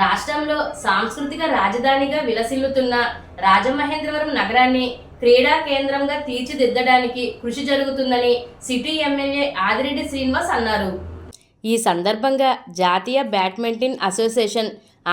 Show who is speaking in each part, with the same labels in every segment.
Speaker 1: రాష్ట్రంలో సాంస్కృతిక రాజధానిగా విలసిల్లుతున్న రాజమహేంద్రవరం నగరాన్ని క్రీడా కేంద్రంగా తీర్చిదిద్దడానికి కృషి జరుగుతుందని సిటీ ఎమ్మెల్యే ఆదిరెడ్డి శ్రీనివాస్ అన్నారు. ఈ సందర్భంగా జాతీయ badminton association,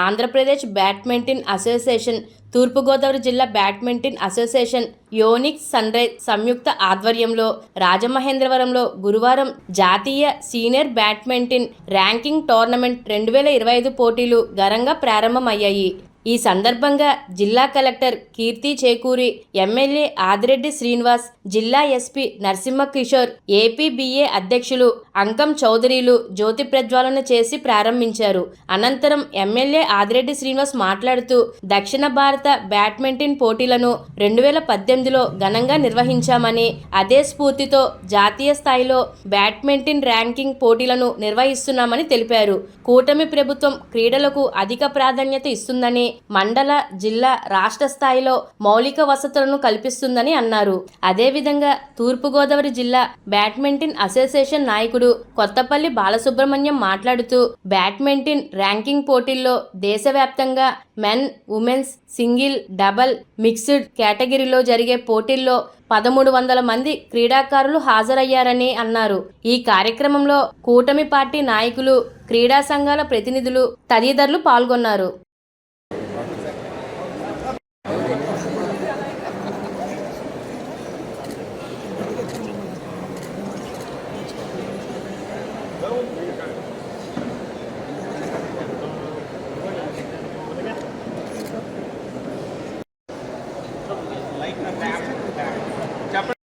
Speaker 1: Andhra Pradesh badminton association, తూర్పుగోదావరి జిల్లా బ్యాడ్మింటన్ అసోసియేషన్, యోనిక్స్ సన్రైజ్ సంయుక్త ఆధ్వర్యంలో రాజమహేంద్రవరంలో గురువారం జాతీయ సీనియర్ బ్యాడ్మింటన్ ర్యాంకింగ్ టోర్నమెంట్ 2025 పోటీలు ఘనంగా ప్రారంభమయ్యాయి. ఈ సందర్భంగా జిల్లా కలెక్టర్ కీర్తి చేకూరి, ఎమ్మెల్యే ఆదిరెడ్డి శ్రీనివాస్, జిల్లా ఎస్పీ నరసింహకిషోర్, ఏపీబీఏ అధ్యక్షులు అంకం చౌదరిలు జ్యోతి ప్రజ్వాలన చేసి ప్రారంభించారు. అనంతరం ఎమ్మెల్యే ఆదిరెడ్డి శ్రీనివాస్ మాట్లాడుతూ దక్షిణ భారత బ్యాడ్మింటన్ పోటీలను 2018లో ఘనంగా నిర్వహించామని, అదే స్ఫూర్తితో జాతీయ స్థాయిలో బ్యాడ్మింటన్ ర్యాంకింగ్ పోటీలను నిర్వహిస్తున్నామని తెలిపారు. కూటమి ప్రభుత్వం క్రీడలకు అధిక ప్రాధాన్యత ఇస్తుందని, మండల, జిల్లా, రాష్ట్ర స్థాయిలో మౌలిక వసతులను కల్పిస్తుందని అన్నారు. అదేవిధంగా తూర్పుగోదావరి జిల్లా బ్యాడ్మింటన్ అసోసియేషన్ నాయకుడు కొత్తపల్లి బాలసుబ్రహ్మణ్యం మాట్లాడుతూ బ్యాడ్మింటన్ ర్యాంకింగ్ పోటీల్లో దేశవ్యాప్తంగా men, women's, single, double, mixed కేటగిరీలో జరిగే పోటీల్లో 1300 మంది క్రీడాకారులు హాజరయ్యారని అన్నారు. ఈ కార్యక్రమంలో కూటమి పార్టీ నాయకులు, క్రీడా సంఘాల ప్రతినిధులు తదితరులు పాల్గొన్నారు.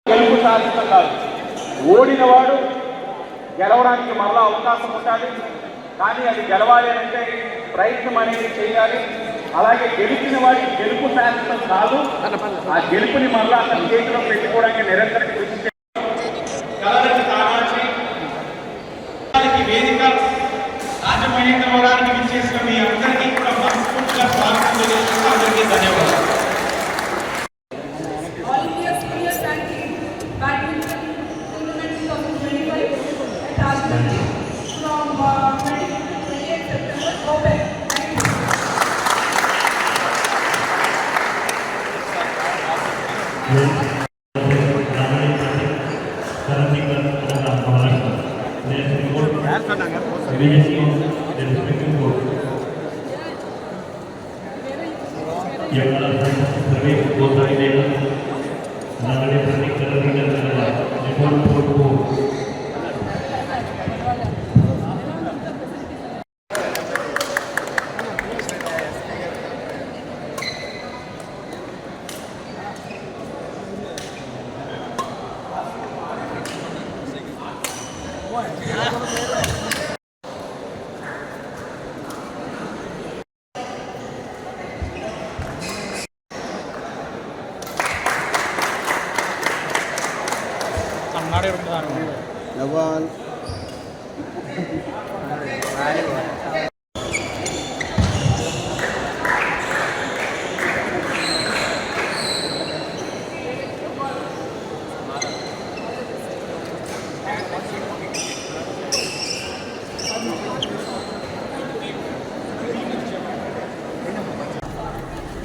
Speaker 2: గెలుపు సాధించడం కాదు, ఓడినవాడు గెలవడానికి మళ్ళా అవకాశం ఉండాలి. కానీ అది గెలవాలి అంటే ప్రయత్నం అనేది చేయాలి. అలాగే గెలిచిన వాడికి గెలుపు సాధించడం కాదు, ఆ గెలుపుని మళ్ళా అతని చేతిలో పెట్టుకోవడానికి నిరంతరం కృషి చేయాలి. వేదిక రాజమహేంద్రవరానికి విచ్చేసిన మీ అందరికీ కూడా మనస్ఫూర్తిగా స్వాగతం తెలియజేస్తూ అందరికీ ధన్యవాదాలు.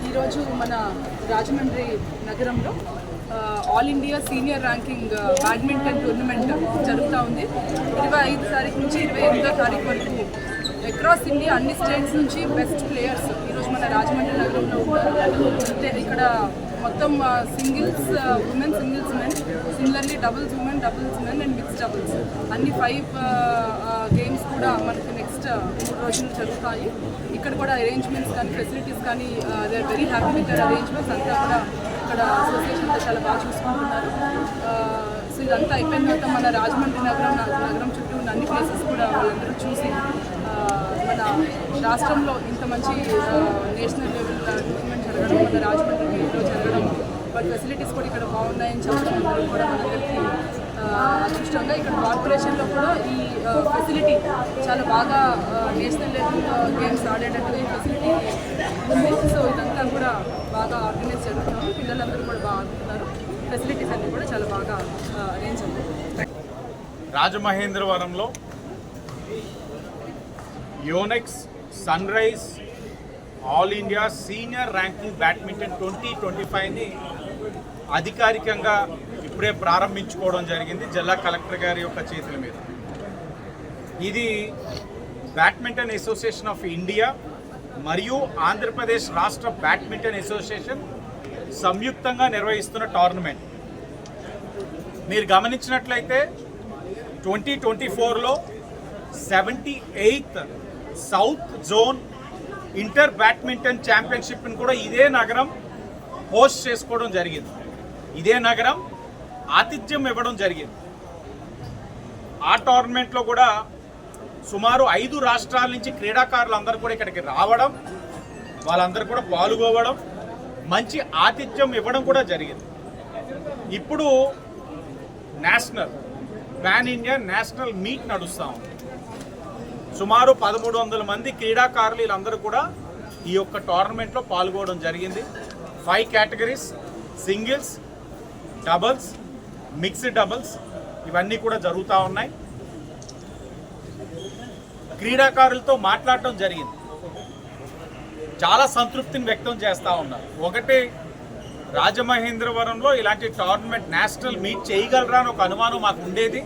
Speaker 3: ఈరోజు మన రాజమండ్రి నగరంలో all India senior ranking badminton tournament జరుగుతూ ఉంది. 25 తారీఖు నుంచి 28వ తారీఖు వరకు అక్రాస్ ఇండియా అన్ని స్టేట్స్ నుంచి బెస్ట్ ప్లేయర్స్ ఈరోజు మన రాజమండ్రి నగరంలో ఉన్నారు. ఇక్కడ మొత్తం singles women, singles men, similarly doubles women, doubles men and mix doubles అన్ని 5 గేమ్స్ కూడా మనకు నెక్స్ట్ 3 రోజులు జరుగుతాయి. ఇక్కడ కూడా అరేంజ్మెంట్స్ కానీ ఫెసిలిటీస్ కానీ they are very happy with their arrangements. అంతా కూడా ఇక్కడ అసోసియేషన్తో చాలా బాగా చూసుకుంటున్నారు. సో ఇదంతా అయిపోయిన తర్వాత మన రాజమండ్రి నగరం చుట్టూ ఉన్న అన్ని ప్లేసెస్ కూడా వాళ్ళందరూ చూసి మన రాష్ట్రంలో ఇంత మంచి నేషనల్ లెవెల్ టూర్నమెంట్ జరగడం, మన రాజమండ్రిలో జరగడం, వాటి ఫెసిలిటీస్ కూడా ఇక్కడ బాగున్నాయని చెప్పడం కూడా మనందరికీ అదృష్టంగా. ఇక్కడ కార్పొరేషన్లో కూడా ఈ ఫెసిలిటీ చాలా బాగా నేషనల్ లెవెల్ గేమ్స్ ఆడేటట్టుగా ఈ ఫెసిలిటీ ఉంది. సో ఇదంతా కూడా బాగా ఆర్గనైజ్ జరుగుతున్నాము. పిల్లలందరూ కూడా బాగా ఆడుతున్నారు. ఫెసిలిటీస్ అన్నీ కూడా చాలా బాగా అరేంజ్ అవుతాయి.
Speaker 2: రాజమహేంద్రవరంలో Yonex Sunrise all India senior ranking badminton 2025ని అధికారికంగా ఇప్పుడే ప్రారంభించుకోవడం జరిగింది జిల్లా కలెక్టర్ గారి యొక్క చేతుల మీద. ఇది బ్యాడ్మింటన్ అసోసియేషన్ ఆఫ్ ఇండియా మరియు ఆంధ్రప్రదేశ్ రాష్ట్ర బ్యాడ్మింటన్ అసోసియేషన్ సంయుక్తంగా నిర్వహిస్తున్న టోర్నమెంట్. మీరు గమనించినట్లయితే 2024లో 78th south zone inter badminton ఛాంపియన్షిప్ని కూడా ఇదే నగరం హోస్ట్ చేసుకోవడం జరిగింది. ఇదే నగరం ఆతిథ్యం ఇవ్వడం జరిగింది. ఆ టోర్నమెంట్లో కూడా సుమారు 5 రాష్ట్రాల నుంచి క్రీడాకారులు అందరూ కూడా ఇక్కడికి రావడం, వాళ్ళందరూ కూడా పాల్గొవడం, మంచి ఆతిథ్యం ఇవ్వడం కూడా జరిగింది. ఇప్పుడు national pan India national meet నడుస్తూ ఉంది. సుమారు 1300 మంది క్రీడాకారులు వీళ్ళందరూ కూడా ఈ యొక్క టోర్నమెంట్లో పాల్గొనడం జరిగింది. 5 categories, singles, doubles, mixed doubles ఇవన్నీ కూడా జరుగుతూ ఉన్నాయి. క్రీడాకారులతో మాట్లాడటం జరిగింది. చాలా సంతృప్తిని వ్యక్తం చేస్తూ ఉన్నారు. ఒకటి, రాజమహేంద్రవరంలో ఇలాంటి టోర్నమెంట్ నేషనల్ మీట్ చేయగలరా అని ఒక అనుమానం మాకు ఉండేది.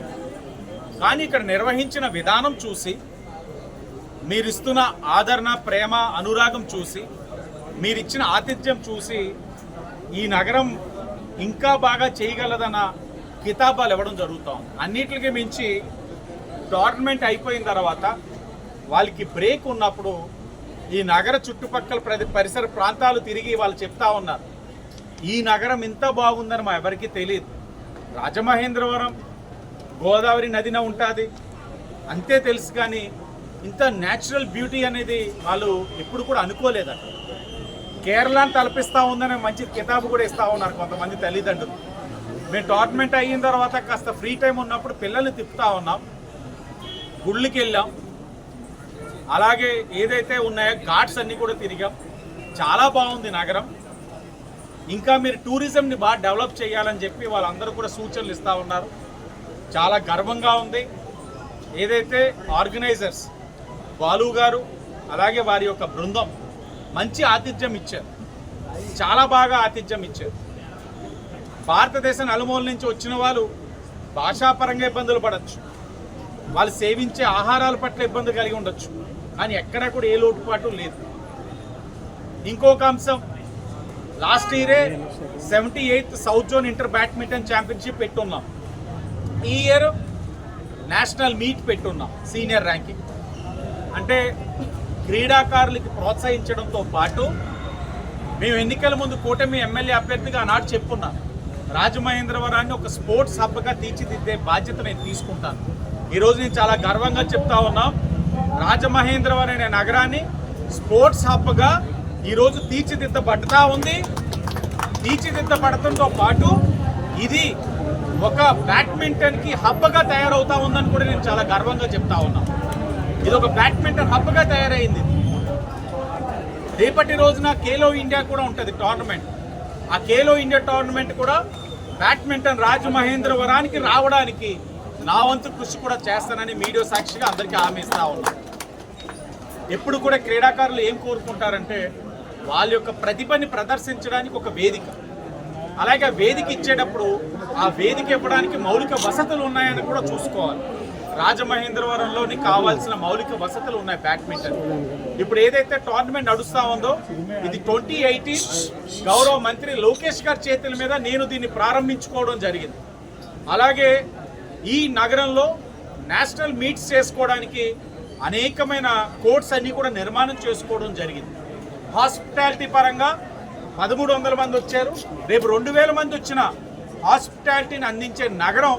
Speaker 2: కానీ ఇక్కడ నిర్వహించిన విధానం చూసి, మీరిస్తున్న ఆదరణ, ప్రేమ, అనురాగం చూసి, మీరిచ్చిన ఆతిథ్యం చూసి ఈ నగరం ఇంకా బాగా చేయగలదన్న కితాబాలు ఇవ్వడం జరుగుతాం. అన్నిటికీ మించి టోర్నమెంట్ అయిపోయిన తర్వాత వాళ్ళకి బ్రేక్ ఉన్నప్పుడు ఈ నగర చుట్టుపక్కల పరిసర ప్రాంతాలు తిరిగి వాళ్ళు చెప్తా ఉన్నారు, ఈ నగరం ఇంత బాగుందని మా ఎవరికి తెలియదు. రాజమహేంద్రవరం గోదావరి నదిన ఉంటుంది అంతే తెలుసు, కానీ ఇంత న్యాచురల్ బ్యూటీ అనేది వాళ్ళు ఎప్పుడు కూడా అనుకోలేదట. కేరళను తలపిస్తూ ఉందని మంచి కితాబు కూడా ఇస్తూ ఉన్నారు కొంతమంది తల్లిదండ్రులు. మేము టోర్నమెంట్ అయిన తర్వాత కాస్త ఫ్రీ టైం ఉన్నప్పుడు పిల్లల్ని తిప్పుతూ ఉన్నాం, గుళ్ళకి వెళ్ళాం, అలాగే ఏదైతే ఉన్నాయో ఘాట్స్ అన్నీ కూడా తిరిగాం. చాలా బాగుంది నగరం. ఇంకా మీరు టూరిజంని బాగా డెవలప్ చేయాలని చెప్పి వాళ్ళందరూ కూడా సూచనలు ఇస్తూ ఉన్నారు. చాలా గర్వంగా ఉంది. ఏదైతే ఆర్గనైజర్స్ బాలు గారు అలాగే వారి యొక్క బృందం మంచి ఆతిథ్యం ఇచ్చారు, చాలా బాగా ఆతిథ్యం ఇచ్చారు. భారతదేశం నలుమూల నుంచి వచ్చిన వాళ్ళు భాషాపరంగా ఇబ్బందులు పడవచ్చు, వాళ్ళు సేవించే ఆహారాల పట్ల ఇబ్బంది కలిగి ఉండొచ్చు, కానీ ఎక్కడ కూడా ఏ లోటుపాటు లేదు. ఇంకొక అంశం, లాస్ట్ ఇయరే 78th south zone inter badminton championship పెట్టున్నాం. ఈ ఇయర్ నేషనల్ మీట్ పెట్టున్నాం సీనియర్ ర్యాంకింగ్. అంటే క్రీడాకారులకి ప్రోత్సహించడంతో పాటు మేము ఎన్నికల ముందు కూటమి ఎమ్మెల్యే అభ్యర్థిగా ఆనాడు చెప్పుకున్నాం, రాజమహేంద్రవరాన్ని ఒక స్పోర్ట్స్ హబ్గా తీర్చిదిద్దే బాధ్యత నేను తీసుకుంటాను. ఈరోజు నేను చాలా గర్వంగా చెప్తా ఉన్నాం, రాజమహేంద్రవరం అనే నగరాన్ని స్పోర్ట్స్ హబ్గా ఈరోజు తీర్చిదిద్దబడతా ఉంది. తీర్చిదిద్దబడటంతో పాటు ఇది ఒక బ్యాడ్మింటన్కి హబ్గా తయారవుతా ఉందని కూడా నేను చాలా గర్వంగా చెప్తా ఉన్నాను. ఇది ఒక బ్యాడ్మింటన్ హబ్గా తయారైంది. రేపటి రోజున ఖేలో ఇండియా కూడా ఉంటుంది టోర్నమెంట్. ఆ ఖేలో ఇండియా టోర్నమెంట్ కూడా బ్యాడ్మింటన్ రాజమహేంద్రవరానికి రావడానికి నా వంతు కృషి కూడా చేస్తానని మీడియా సాక్షిగా అందరికీ హామీ ఇస్తా ఉన్నాను. ఎప్పుడు కూడా క్రీడాకారులు ఏం కోరుకుంటారంటే వాళ్ళ యొక్క ప్రతిభని ప్రదర్శించడానికి ఒక వేదిక, అలాగే వేదిక ఇచ్చేటప్పుడు ఆ వేదిక ఇవ్వడానికి మౌలిక వసతులు ఉన్నాయని కూడా చూసుకోవాలి. రాజమహేంద్రవరంలోని కావాల్సిన మౌలిక వసతులు ఉన్నాయి బ్యాడ్మింటన్. ఇప్పుడు ఏదైతే టోర్నమెంట్ నడుస్తూ ఉందో ఇది 2018 గౌరవ మంత్రి లోకేష్ గారి చేతుల మీద నేను దీన్ని ప్రారంభించుకోవడం జరిగింది. అలాగే ఈ నగరంలో నేషనల్ మీట్స్ చేసుకోవడానికి అనేకమైన కోర్ట్స్ అన్నీ కూడా నిర్మాణం చేసుకోవడం జరిగింది. హాస్పిటాలిటీ పరంగా 1300 మంది వచ్చారు. రేపు 2000 మంది వచ్చిన హాస్పిటాలిటీని అందించే నగరం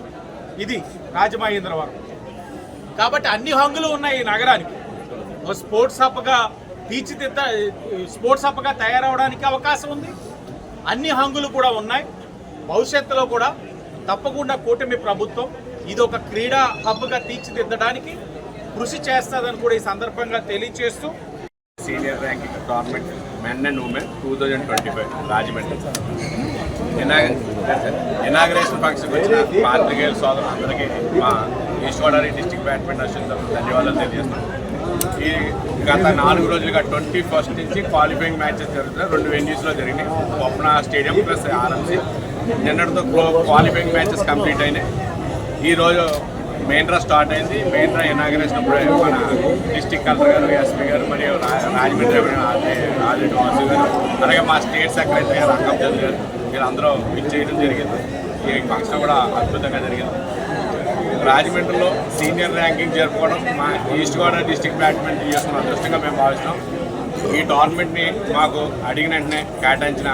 Speaker 2: ఇది రాజమహేంద్రవరం. కాబట్టి అన్ని హంగులు ఉన్నాయి ఈ నగరానికి. స్పోర్ట్స్ హబ్గా స్పోర్ట్స్ హబ్గా తయారవడానికి అవకాశం ఉంది. అన్ని హంగులు కూడా ఉన్నాయి. భవిష్యత్తులో కూడా తప్పకుండా కూటమి ప్రభుత్వం ఇది ఒక క్రీడా హబ్గా తీర్చిదిద్దడానికి కృషి చేస్తుందని కూడా ఈ సందర్భంగా తెలియజేస్తూ,
Speaker 4: senior ranking tournament men and women 2025 Rajahmundry inauguration ఫంక్షన్కి వచ్చిన పాత్రికేయుల సోదరులందరికీ మా east Godavari district badminton association ధన్యవాదాలు తెలియజేస్తున్నాం. ఈ గత 4 రోజులుగా 21st నుంచి క్వాలిఫైయింగ్ మ్యాచెస్ జరుగుతున్నాయి. 2 వెన్యూస్లో జరిగినాయి, బొప్పన స్టేడియం ప్లస్ ఆర్ఎంసీ. నిన్నటితో క్వాలిఫైయింగ్ మ్యాచెస్ కంప్లీట్ అయినాయి. ఈరోజు మెయిన్ డ్రా స్టార్ట్ అయింది. మెయిన్ డ్రా ఇనాగరేషన్ అప్పుడు మన డిస్టిక్ కలెక్టర్ గారు, ఎస్పీ గారు, మరియు రాజమండ్రి ఆదిరెడ్డి వాసు గారు, అలాగే మా స్టేట్ సెక్రటరీ గారు రంగంజన్ గారు వీళ్ళందరూ ఇచ్చేయడం జరిగింది. ఈ ఫంక్షన్ కూడా అద్భుతంగా జరిగింది. రాజమండ్రిలో సీనియర్ ర్యాంకింగ్ జరుపుకోవడం మా ఈస్ట్ గోదావరి డిస్టిక్ బ్యాడ్మింటన్ చేసుకున్న అదృష్టంగా మేము భావిస్తున్నాం. ఈ టోర్నమెంట్ని మాకు అడిగిన వెంటనే కేటాయించిన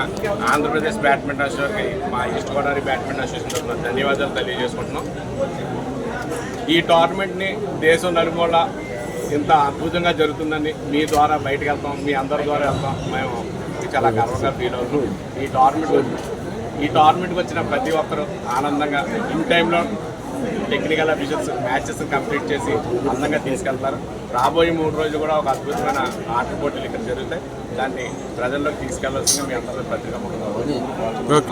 Speaker 4: ఆంధ్రప్రదేశ్ బ్యాడ్మింటన్ అసోసియేషన్కి మా ఈస్ట్ గోదావరి బ్యాడ్మింటన్ అసోసియేషన్ తరఫున ధన్యవాదాలు తెలియజేసుకుంటున్నాం. ఈ టోర్నమెంట్ని దేశం నలుమూల ఇంత అద్భుతంగా జరుగుతుందని మీ ద్వారా బయటకు వెళ్తాం, మీ అందరి ద్వారా వెళ్తాం. మేము చాలా గర్వంగా ఫీల్ అవుతున్నాం. ఈ టోర్నమెంట్కి వచ్చిన ప్రతి ఒక్కరూ ఆనందంగా ఇన్ టైంలో టెక్నికల్ అఫీషియల్స్ మ్యాచెస్ కంప్లీట్ చేసి అందంగా తీసుకెళ్తారు. రాబోయే 3 రోజులు కూడా ఒక అద్భుతమైన ఆట పోటీలు ఇక్కడ జరుగుతాయి. దాన్ని ప్రజల్లోకి తీసుకెళ్లాల్సింది మీ అందరూ పత్రిక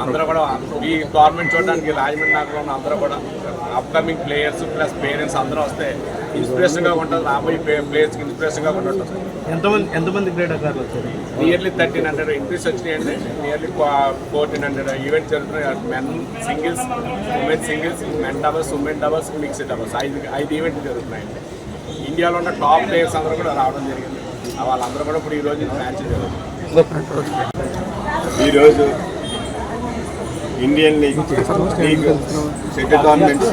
Speaker 4: అందరూ కూడా ఈ టోర్నమెంట్ చూడడానికి రాజమండ్రి నగరంలో ఉన్న అందరూ కూడా అప్కమింగ్ ప్లేయర్స్ ప్లస్ పేరెంట్స్ అందరూ వస్తే ఇన్స్పిరేషన్గా ఉంటుంది. రాబోయే ప్లేయర్స్కి ఇన్స్పిరేషన్గా కూడా ఉంటుంది.
Speaker 5: ఎంతమంది క్రీడాకారులు వచ్చారు?
Speaker 4: నియర్లీ 1300 ఎంట్రీస్ వచ్చినాయండి. నియర్లీ 1400 ఈవెంట్స్ జరుగుతున్నాయి. Men singles, women singles, men doubles, women doubles, mixed doubles 5 ఈవెంట్లు జరుగుతున్నాయండి. ఇండియాలో ఉన్న టాప్ ప్లేయర్స్ అందరూ కూడా రావడం జరిగింది. వాళ్ళందరూ కూడా ఇప్పుడు ఈరోజు మ్యాచ్ జరుగుతుంది.
Speaker 6: ఈరోజు Indian league second tournaments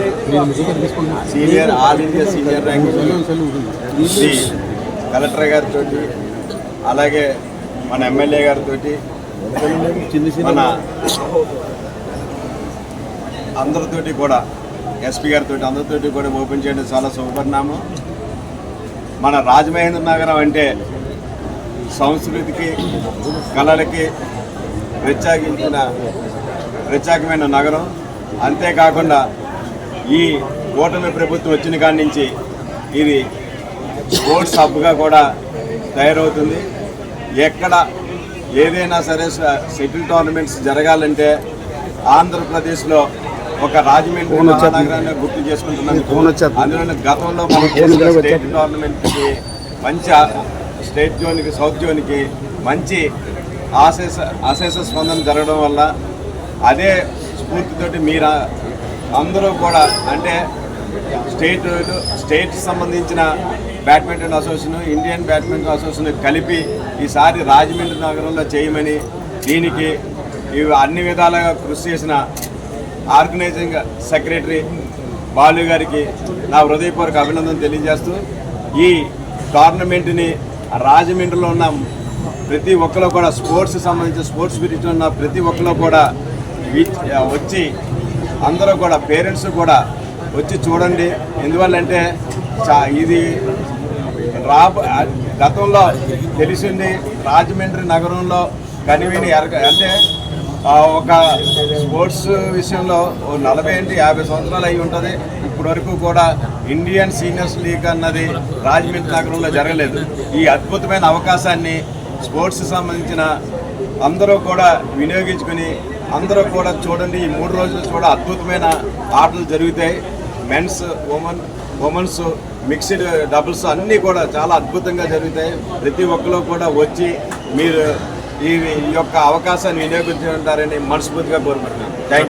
Speaker 6: senior all India senior ranking Shri collector గారితో, అలాగే మన ఎమ్మెల్యే గారితో, మన అందరితోటి కూడా ఎస్పీ గారితో అందరితోటి కూడా ఓపెన్ చేయడం చాలా శుభపరిణామం. మన రాజమహేంద్ర నగరం అంటే సంస్కృతికి కళలకి ప్రత్యేకమైన నగరం. అంతేకాకుండా ఈ కూటమి ప్రభుత్వం వచ్చిన కాడి నుంచి ఇది స్పోర్ట్స్ హబ్గా కూడా తయారవుతుంది. ఎక్కడ ఏదైనా సరే షటిల్ టోర్నమెంట్స్ జరగాలంటే ఆంధ్రప్రదేశ్లో ఒక రాజమండ్రి మహానగరాన్ని గుర్తు చేసుకుంటున్నందుకు, అందులో గతంలో మనం చేసిన స్టేట్ టోర్నమెంట్కి మంచి స్టేట్ జోన్కి సౌత్ జోన్కి మంచి అశేష స్పందన జరగడం వల్ల అదే స్ఫూర్తితోటి మీరు అందరూ కూడా అంటే స్టేట్ సంబంధించిన badminton association, Indian badminton association కలిపి ఈసారి రాజమండ్రి నగరంలో చేయమని, దీనికి అన్ని విధాలుగా కృషి చేసిన ఆర్గనైజింగ్ సెక్రటరీ బాలు గారికి నా హృదయపూర్వక అభినందన తెలియజేస్తూ, ఈ టోర్నమెంట్ని రాజమండ్రిలో ఉన్న ప్రతి ఒక్కరు కూడా స్పోర్ట్స్ సంబంధించిన స్పోర్ట్స్ స్పిరిట్ ఉన్న ప్రతి ఒక్కరు కూడా వచ్చి అందరూ కూడా పేరెంట్స్ కూడా వచ్చి చూడండి. ఎందువల్లంటే ఇది గతంలో తెలిసింది రాజమండ్రి నగరంలో కనివిని అంటే ఒక స్పోర్ట్స్ విషయంలో 40-50 సంవత్సరాలు అయి ఉంటుంది. ఇప్పటి వరకు కూడా ఇండియన్ సీనియర్స్ లీగ్ అన్నది రాజమండ్రి నగరంలో జరగలేదు. ఈ అద్భుతమైన అవకాశాన్ని స్పోర్ట్స్ సంబంధించిన అందరూ కూడా వినియోగించుకుని అందరూ కూడా చూడండి. ఈ 3 రోజులు కూడా అద్భుతమైన ఆటలు జరుగుతాయి. మెన్స్, ఉమెన్స్, మిక్స్డ్ డబుల్స్ అన్నీ కూడా చాలా అద్భుతంగా జరుగుతాయి. ప్రతి ఒక్కరు కూడా వచ్చి మీరు ఈ యొక్క అవకాశాన్ని వినియోగించుకుంటారని మనస్ఫూర్తిగా కోరుకుంటున్నాను. Thank you.